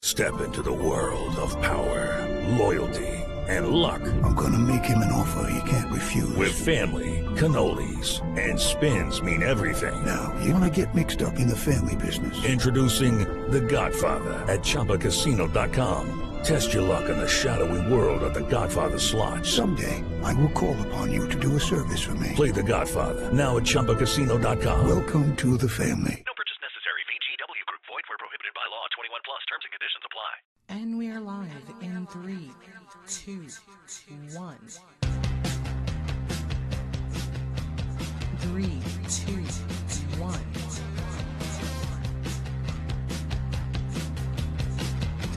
Step into the world of power, loyalty, and luck. I'm gonna make him an offer he can't refuse. With family, cannolis, and spins mean everything. Now, you wanna get mixed up in the family business. Introducing The Godfather at ChumbaCasino.com. Test your luck in the shadowy world of The Godfather slot. Someday, I will call upon you to do a service for me. Play The Godfather now at ChumbaCasino.com. Welcome to the family. No purchase necessary. VGW Group. Void where prohibited by law. 21 plus. Terms and conditions apply. And we are live in 3, 2, 1. 3, 2, 1.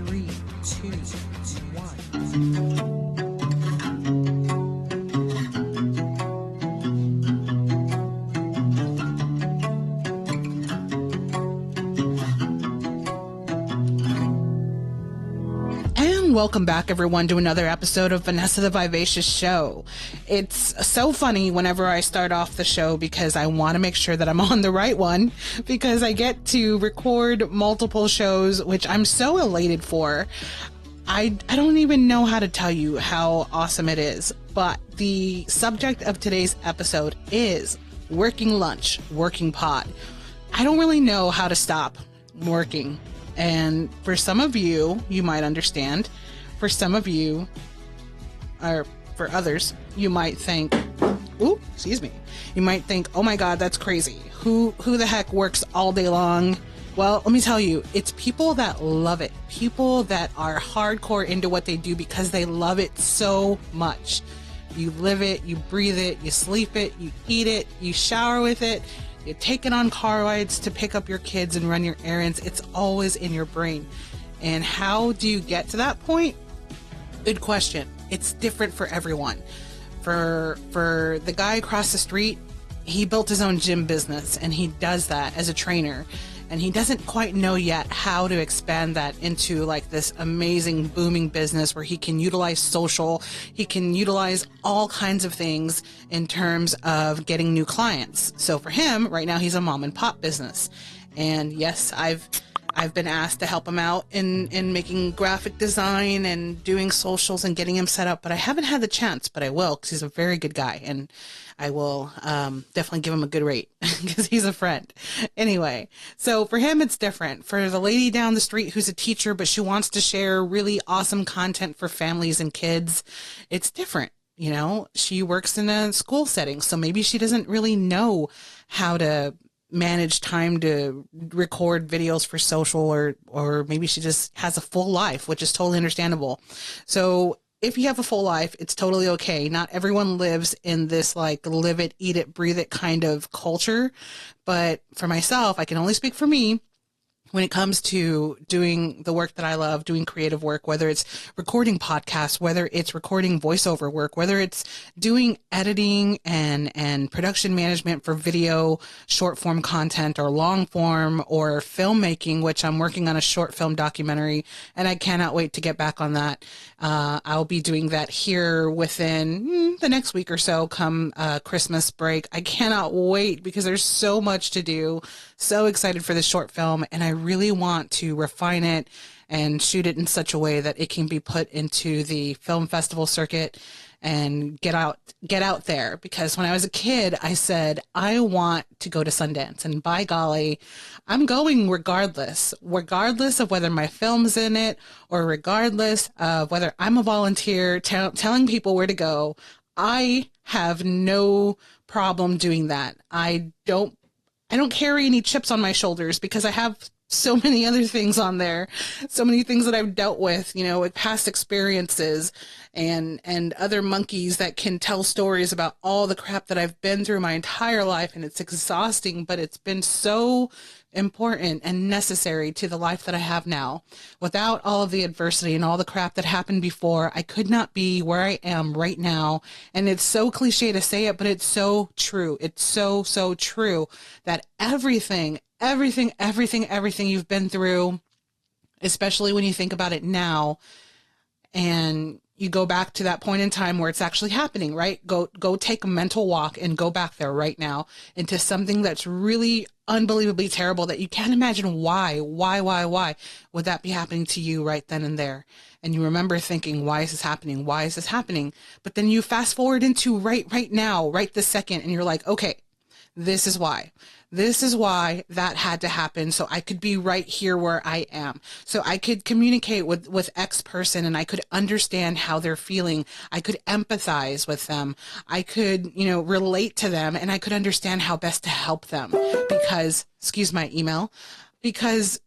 3, 2, 1. Welcome back, everyone, to another episode of Vanessa The Vivacious show. It's so funny whenever I start off the show because I want to make sure that I'm on the right one, because I get to record multiple shows, which I'm so elated for. I don't even know how to tell you how awesome it is, but the subject of today's episode is working lunch, working pod. I don't really know how to stop working. And for some of you, you might understand. For some of you, or for others, you might think, you might think, oh my God, that's crazy. Who the heck works all day long? Well, let me tell you, it's people that love it. People that are hardcore into what they do because they love it so much. You live it, you breathe it, you sleep it, you eat it, you shower with it. You take it on car rides to pick up your kids and run your errands. It's always in your brain. And how do you get to that point? Good question. It's different for everyone. For the guy across the street, he built his own gym business and he does that as a trainer. And he doesn't quite know yet how to expand that into like this amazing booming business where he can utilize social, he can utilize all kinds of things in terms of getting new clients. So for him, right now, he's a mom and pop business. And yes, I've been asked to help him out in making graphic design and doing socials and getting him set up, but I haven't had the chance, but I will, because he's a very good guy, and I will definitely give him a good rate because he's a friend. Anyway, so for him, it's different. For the lady down the street who's a teacher, but she wants to share really awesome content for families and kids, it's different. You know, she works in a school setting, so maybe she doesn't really know how to manage time to record videos for social, or maybe she just has a full life, which is totally understandable. So if you have a full life, it's totally okay. Not everyone lives in this like live it, eat it, breathe it kind of culture. But for myself, I can only speak for me. When it comes to doing the work that I love, doing creative work, whether it's recording podcasts, whether it's recording voiceover work, whether it's doing editing and production management for video, short form content or long form, or filmmaking, which I'm working on a short film documentary, and I cannot wait to get back on that. I'll be doing that here within the next week or so, come Christmas break. I cannot wait because there's so much to do. So excited for this short film, and I really want to refine it and shoot it in such a way that it can be put into the film festival circuit and get out there. Because when I was a kid, I said, I want to go to Sundance, and by golly, I'm going regardless of whether my film's in it or regardless of whether I'm a volunteer telling people where to go. I have no problem doing that. I don't carry any chips on my shoulders because I have so many other things on there, so many things that I've dealt with, with past experiences and other monkeys that can tell stories about all the crap that I've been through my entire life. And it's exhausting, but it's been so important and necessary to the life that I have now. Without all of the adversity and all the crap that happened before, I could not be where I am right now. And it's so cliche to say it, but it's so true. It's so, so true that everything you've been through, especially when you think about it now, and you go back to that point in time where it's actually happening, right? Go take a mental walk and go back there right now into something that's really unbelievably terrible that you can't imagine why would that be happening to you right then and there. And you remember thinking, why is this happening? Why is this happening? But then you fast forward into right now, right this second, and you're like, okay, this is why. This is why that had to happen. So I could be right here where I am. So I could communicate with X person and I could understand how they're feeling. I could empathize with them. I could, relate to them, and I could understand how best to help them because, excuse my email, because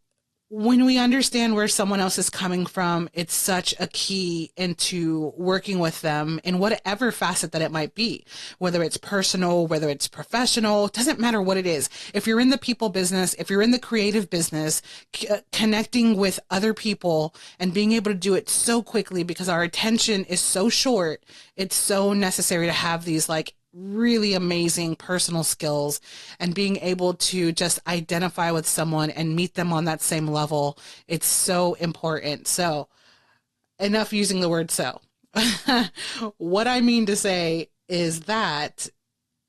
when we understand where someone else is coming from, it's such a key into working with them in whatever facet that it might be, whether it's personal, whether it's professional, it doesn't matter what it is. If you're in the people business, if you're in the creative business, connecting with other people and being able to do it so quickly because our attention is so short, it's so necessary to have these really amazing personal skills and being able to just identify with someone and meet them on that same level. It's so important. So enough using the word so. What I mean to say is that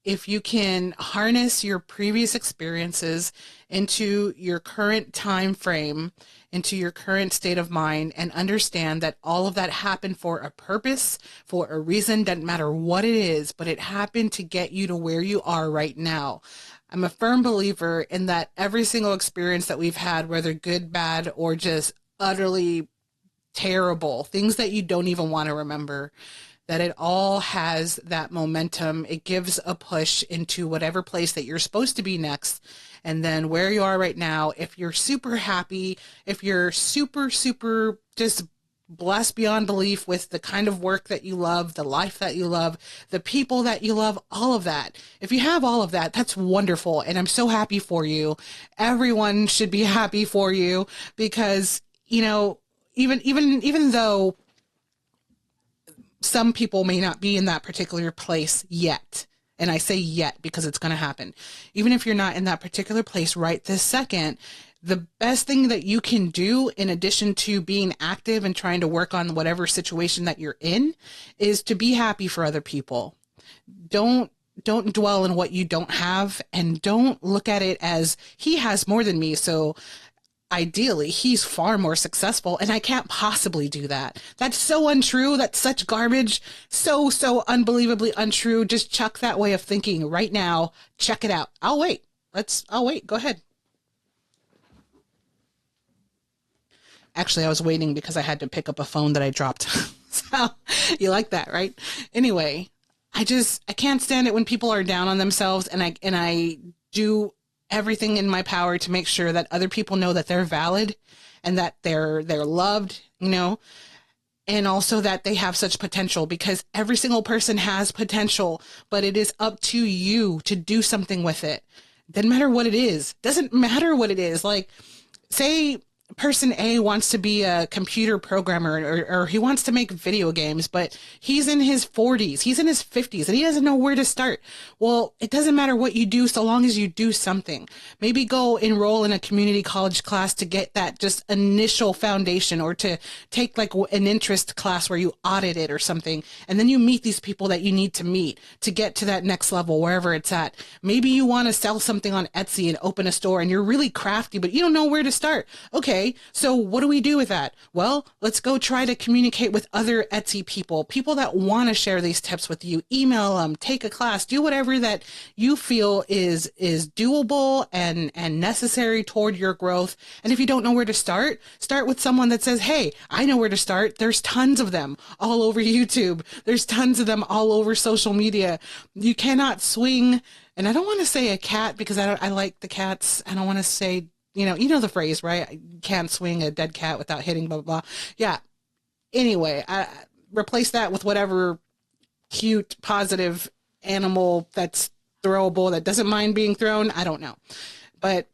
if you can harness your previous experiences into your current time frame, into your current state of mind, and understand that all of that happened for a purpose, for a reason, doesn't matter what it is, but it happened to get you to where you are right now. I'm a firm believer in that every single experience that we've had, whether good, bad, or just utterly terrible, things that you don't even want to remember, that it all has that momentum. It gives a push into whatever place that you're supposed to be next. And then where you are right now, if you're super happy, if you're super, super just blessed beyond belief with the kind of work that you love, the life that you love, the people that you love, all of that. If you have all of that, that's wonderful. And I'm so happy for you. Everyone should be happy for you because, even though some people may not be in that particular place yet. And I say yet because it's going to happen. Even if you're not in that particular place right this second, the best thing that you can do in addition to being active and trying to work on whatever situation that you're in is to be happy for other people. Don't dwell in what you don't have, and don't look at it as he has more than me. So ideally, he's far more successful, and I can't possibly do that. That's so untrue. That's such garbage. So unbelievably untrue. Just chuck that way of thinking right now. Check it out. I'll wait. Go ahead. Actually, I was waiting because I had to pick up a phone that I dropped. So you like that, right? Anyway, I can't stand it when people are down on themselves, and I do everything in my power to make sure that other people know that they're valid and that they're loved, and also that they have such potential, because every single person has potential, but it is up to you to do something with it. Doesn't matter what it is. Doesn't matter what it is. Like, say person A wants to be a computer programmer, or he wants to make video games, but he's in his 40s, he's in his 50s, and he doesn't know where to start. Well, it doesn't matter what you do so long as you do something. Maybe go enroll in a community college class to get that just initial foundation, or to take an interest class where you audit it or something. And then you meet these people that you need to meet to get to that next level, wherever it's at. Maybe you want to sell something on Etsy and open a store, and you're really crafty, but you don't know where to start. Okay. So what do we do with that? Well, let's go try to communicate with other Etsy people that want to share these tips with you. Email them, take a class, do whatever that you feel is doable and necessary toward your growth. And if you don't know where to start with someone that says, hey, I know where to start. There's tons of them all over YouTube. There's tons of them all over social media. You cannot swing, and I don't want to say a cat because I like the cats. I don't want to say, you know the phrase, right? You can't swing a dead cat without hitting blah, blah, blah. Yeah. Anyway, I replace that with whatever cute, positive animal that's throwable, that doesn't mind being thrown. I don't know. But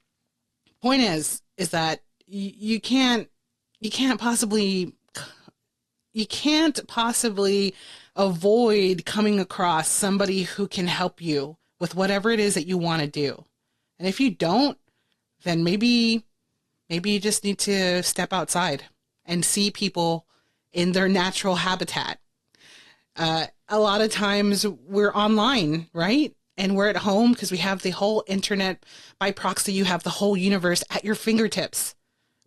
point is that you can't possibly avoid coming across somebody who can help you with whatever it is that you want to do. And if you don't, then maybe you just need to step outside and see people in their natural habitat. A lot of times we're online, right? and we're at home because we have the whole internet by proxy. You have the whole universe at your fingertips.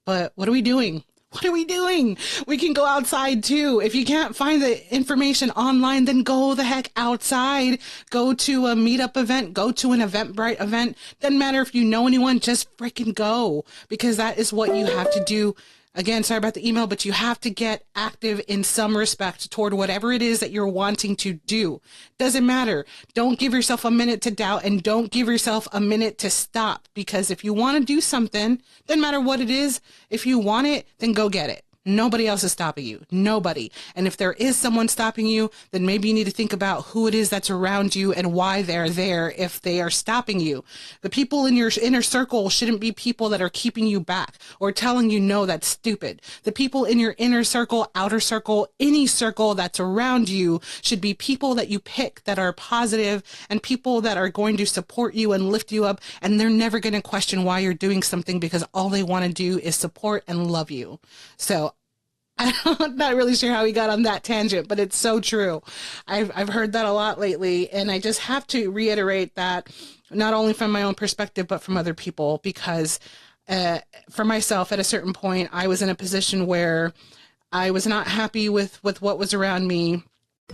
But what are we doing? What are we doing? We can go outside too. If you can't find the information online, then go the heck outside. Go to a meetup event. Go to an Eventbrite event. Doesn't matter if you know anyone, just freaking go. Because that is what you have to do. Again, sorry about the email, but you have to get active in some respect toward whatever it is that you're wanting to do. Doesn't matter. Don't give yourself a minute to doubt, and don't give yourself a minute to stop. Because if you want to do something, doesn't matter what it is, if you want it, then go get it. Nobody else is stopping you. Nobody. And if there is someone stopping you, then maybe you need to think about who it is that's around you and why they're there if they are stopping you. The people in your inner circle shouldn't be people that are keeping you back or telling you, no, that's stupid. The people in your inner circle, outer circle, any circle that's around you should be people that you pick that are positive and people that are going to support you and lift you up. And they're never going to question why you're doing something because all they want to do is support and love you. So I'm not really sure how we got on that tangent, but it's so true. I've heard that a lot lately, and I just have to reiterate that not only from my own perspective, but from other people, because for myself, at a certain point, I was in a position where I was not happy with what was around me.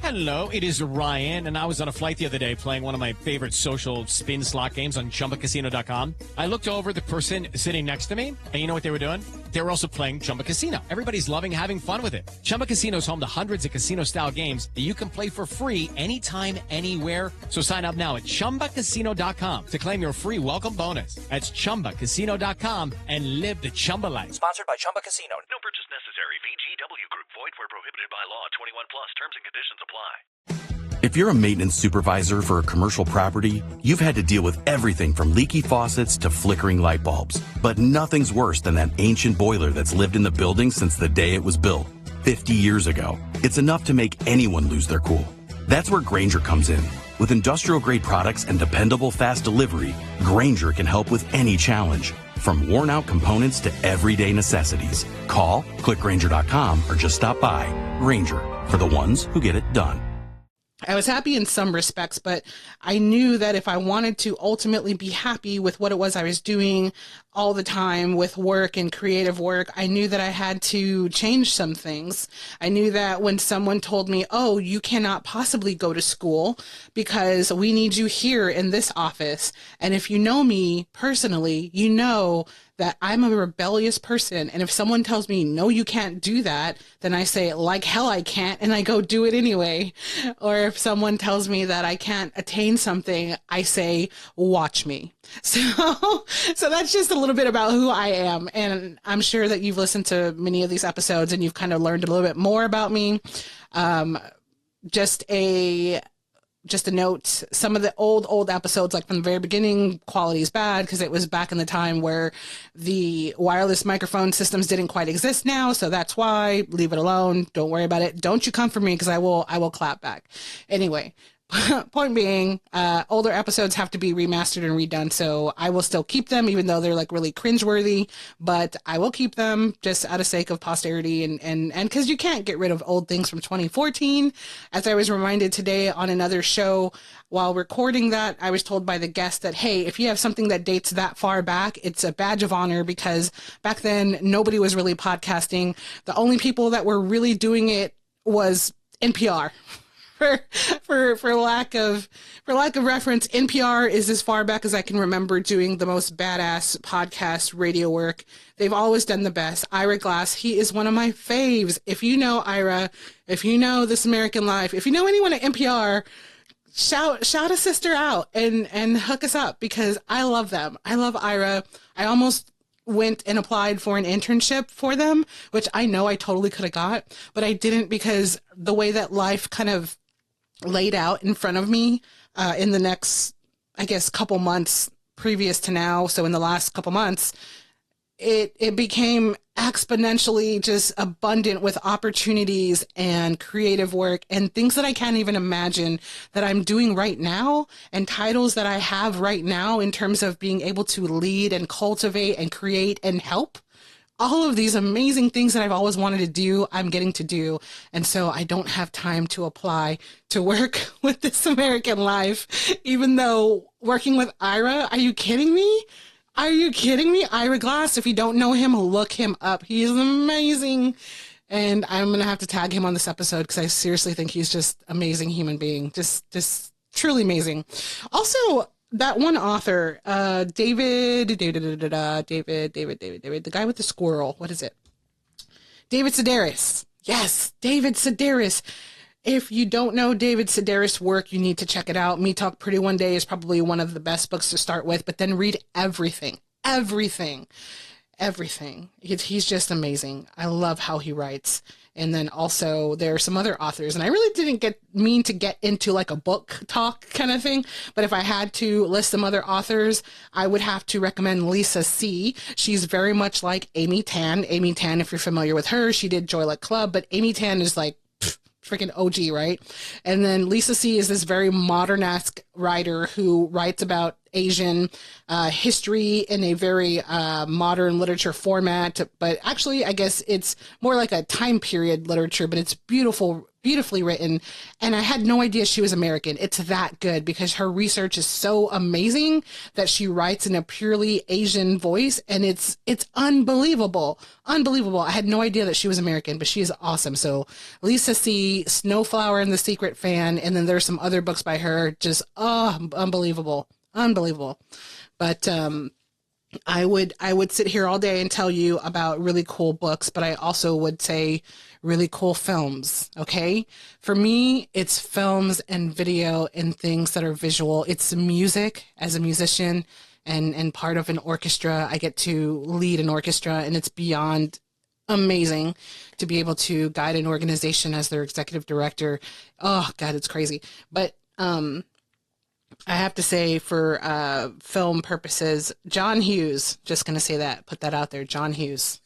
Hello, it is Ryan, and I was on a flight the other day playing one of my favorite social spin slot games on ChumbaCasino.com. I looked over the person sitting next to me, and you know what they were doing? They were also playing Chumba Casino. Everybody's loving having fun with it. Chumba Casino is home to hundreds of casino-style games that you can play for free anytime, anywhere. So sign up now at ChumbaCasino.com to claim your free welcome bonus. That's ChumbaCasino.com and live the Chumba life. Sponsored by Chumba Casino. No purchase necessary. VGW Group. Void where prohibited by law. 21 plus. Terms and conditions apply. If you're a maintenance supervisor for a commercial property, you've had to deal with everything from leaky faucets to flickering light bulbs. But nothing's worse than that ancient boiler that's lived in the building since the day it was built, 50 years ago. It's enough to make anyone lose their cool. That's where Grainger comes in. With industrial-grade products and dependable fast delivery, Grainger can help with any challenge, from worn-out components to everyday necessities. Call, click Grainger.com, or just stop by. Grainger, for the ones who get it done. I was happy in some respects, but I knew that if I wanted to ultimately be happy with what it was I was doing all the time with work and creative work, I knew that I had to change some things. I knew that when someone told me, oh, you cannot possibly go to school because we need you here in this office. And if you know me personally, you know that I'm a rebellious person. And if someone tells me, no, you can't do that, then I say, like hell I can't, and I go do it anyway. Or if someone tells me that I can't attain something, I say, watch me. So that's just a little bit about who I am. And I'm sure that you've listened to many of these episodes and you've kind of learned a little bit more about me. Just a note, some of the old episodes, like from the very beginning, quality is bad because it was back in the time where the wireless microphone systems didn't quite exist now. So that's why. Leave it alone. Don't worry about it. Don't you come for me because I will clap back. Anyway, point being, older episodes have to be remastered and redone. So I will still keep them, even though they're like really cringeworthy, but I will keep them just out of sake of posterity and because you can't get rid of old things from 2014. As I was reminded today on another show while recording that, I was told by the guest that, hey, if you have something that dates that far back, it's a badge of honor because back then nobody was really podcasting. The only people that were really doing it was NPR. For lack of reference, NPR is as far back as I can remember doing the most badass podcast radio work. They've always done the best. Ira Glass, he is one of my faves. If you know Ira, if you know This American Life, if you know anyone at NPR, shout a sister out and hook us up because I love them. I love Ira. I almost went and applied for an internship for them, which I know I totally could have got, but I didn't because the way that life kind of laid out in front of me in the next, I guess, couple months previous to now. So in the last couple months, it became exponentially just abundant with opportunities and creative work and things that I can't even imagine that I'm doing right now and titles that I have right now in terms of being able to lead and cultivate and create and help. all of these amazing things that I've always wanted to do, I'm getting to do. And so I don't have time to apply to work with This American Life, even though working with Ira, are you kidding me? Are you kidding me? Ira Glass, if you don't know him, look him up. He is amazing. And I'm going to have to tag him on this episode because I seriously think he's just amazing human being. Just truly amazing. Also, that one author, David, the guy with the squirrel. What is it? David Sedaris. Yes, David Sedaris. If you don't know David Sedaris' work, you need to check it out. Me Talk Pretty One Day is probably one of the best books to start with, but then read everything. He's just amazing. I love how he writes. And then also there are some other authors, and I really didn't mean to get into like a book talk kind of thing, but if I had to list some other authors, I would have to recommend Lisa C. She's very much like Amy Tan. Amy Tan, if you're familiar with her, she did Joy Luck Club, but Amy Tan is like freaking OG, right? And then Lisa C is this very modern-esque writer who writes about Asian history in a very modern literature format, but actually I guess it's more like a time period literature, but it's beautifully written. And I had no idea she was American. It's that good because her research is so amazing that she writes in a purely Asian voice, and it's unbelievable. I had no idea that she was American, but she is awesome. So Lisa C, Snowflower and the Secret Fan, and then there's some other books by her, just unbelievable. But I would sit here all day and tell you about really cool books, but I also would say really cool films. Okay. For me, it's films and video and things that are visual. It's music as a musician and part of an orchestra. I get to lead an orchestra, and it's beyond amazing to be able to guide an organization as their executive director. Oh God, it's crazy. But, I have to say for film purposes, John Hughes, just going to say that, put that out there, John Hughes,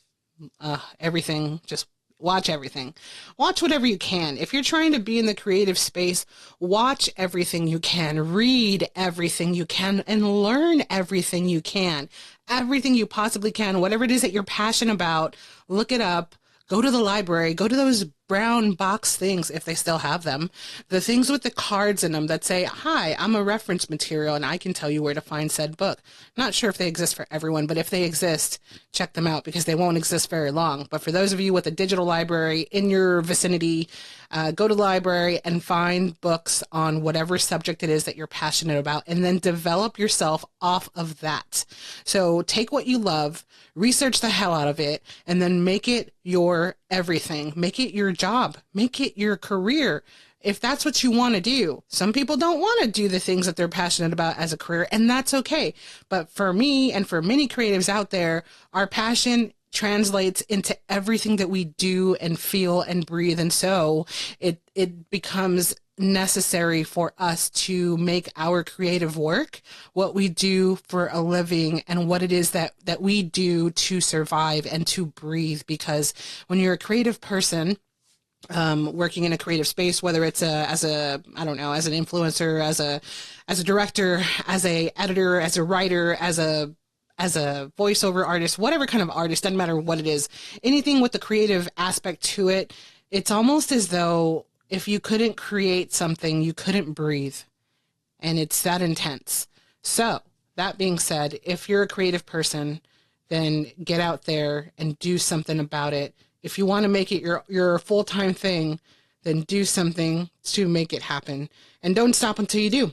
everything, just watch everything. Watch whatever you can. If you're trying to be in the creative space, watch everything you can, read everything you can, and learn everything you can. Everything you possibly can, whatever it is that you're passionate about, look it up. Go to the library, go to those brown box things, if they still have them, the things with the cards in them that say, hi, I'm a reference material and I can tell you where to find said book. Not sure if they exist for everyone, but if they exist, check them out because they won't exist very long. But for those of you with a digital library in your vicinity, go to the library and find books on whatever subject it is that you're passionate about, and then develop yourself off of that. So take what you love, research the hell out of it, and then make it your everything. Make it your job. Make it your career. If that's what you want to do. Some people don't want to do the things that they're passionate about as a career, and that's okay. But for me and for many creatives out there, our passion translates into everything that we do and feel and breathe. And so it becomes necessary for us to make our creative work what we do for a living and what it is that we do to survive and to breathe. Because when you're a creative person, working in a creative space, whether it's as an influencer, as a director, as a editor, as a writer, as a voiceover artist, whatever kind of artist, doesn't matter what it is, anything with the creative aspect to it, it's almost as though if you couldn't create something, you couldn't breathe. And it's that intense. So that being said, if you're a creative person, then get out there and do something about it. If you want to make it your full-time thing, then do something to make it happen. And don't stop until you do.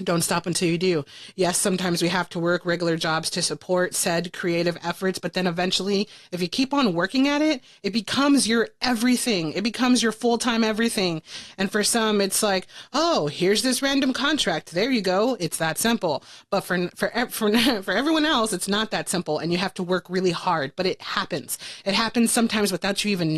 Don't stop until you do. Yes, sometimes we have to work regular jobs to support said creative efforts, but then eventually, if you keep on working at it, it becomes your everything. It becomes your full-time everything. And for some, it's like, oh, here's this random contract. There you go. It's that simple. But for everyone else, it's not that simple, and you have to work really hard. But it happens. It happens sometimes without you even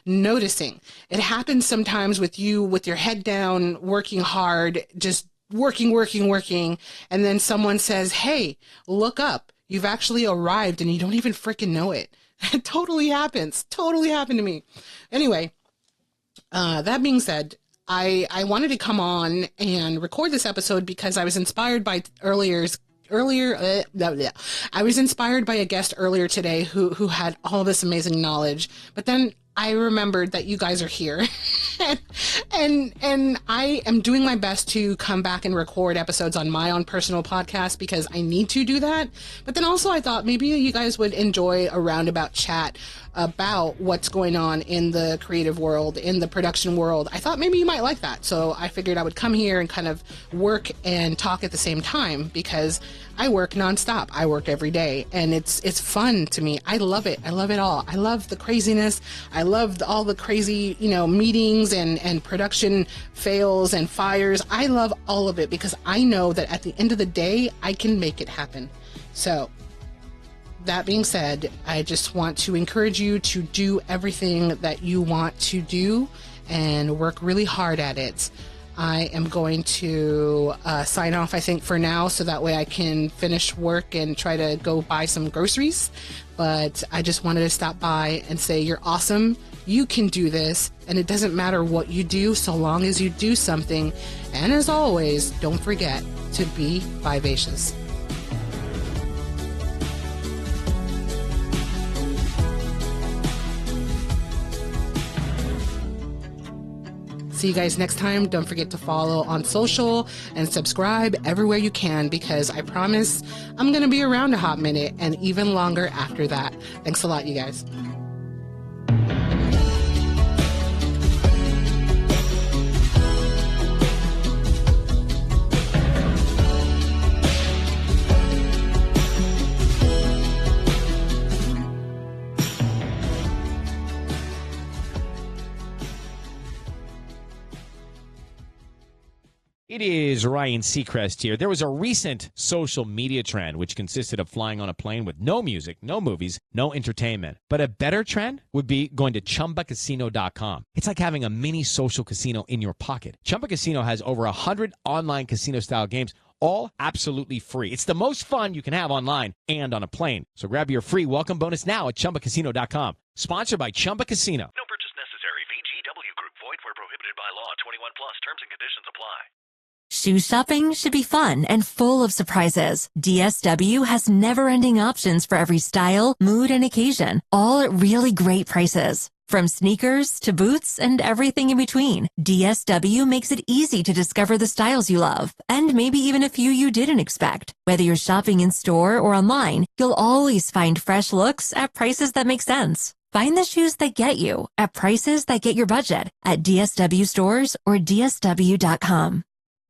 noticing. It happens sometimes with you with your head down, working hard, just working, and then someone says, hey, look up. You've actually arrived and you don't even freaking know it. It totally happens. Totally happened to me. Anyway, that being said, I wanted to come on and record this episode because I was inspired by earlier earlier. I was inspired by a guest earlier today who had all this amazing knowledge, but then I remembered that you guys are here and I am doing my best to come back and record episodes on my own personal podcast because I need to do that. But then also I thought maybe you guys would enjoy a roundabout chat about what's going on in the creative world, in the production world. I thought maybe you might like that. So I figured I would come here and kind of work and talk at the same time because I work nonstop. I work every day and it's fun to me. I love it. I love it all. I love the craziness. I love all the crazy, meetings and production fails and fires. I love all of it because I know that at the end of the day, I can make it happen. So that being said, I just want to encourage you to do everything that you want to do and work really hard at it. I am going to sign off, I think, for now, so that way I can finish work and try to go buy some groceries. But I just wanted to stop by and say you're awesome. You can do this, and it doesn't matter what you do so long as you do something. And as always, don't forget to be vivacious. See you guys next time. Don't forget to follow on social and subscribe everywhere you can because I promise I'm going to be around a hot minute and even longer after that. Thanks a lot, you guys. It is Ryan Seacrest here. There was a recent social media trend which consisted of flying on a plane with no music, no movies, no entertainment. But a better trend would be going to ChumbaCasino.com. It's like having a mini social casino in your pocket. Chumba Casino has over 100 online casino-style games, all absolutely free. It's the most fun you can have online and on a plane. So grab your free welcome bonus now at ChumbaCasino.com. Sponsored by Chumba Casino. No purchase necessary. VGW Group. Void where prohibited by law. 21 plus. Terms and conditions apply. Shoe shopping should be fun and full of surprises. DSW has never-ending options for every style, mood, and occasion, all at really great prices. From sneakers to boots and everything in between, DSW makes it easy to discover the styles you love, and maybe even a few you didn't expect. Whether you're shopping in store or online, you'll always find fresh looks at prices that make sense. Find the shoes that get you at prices that get your budget at DSW stores or DSW.com.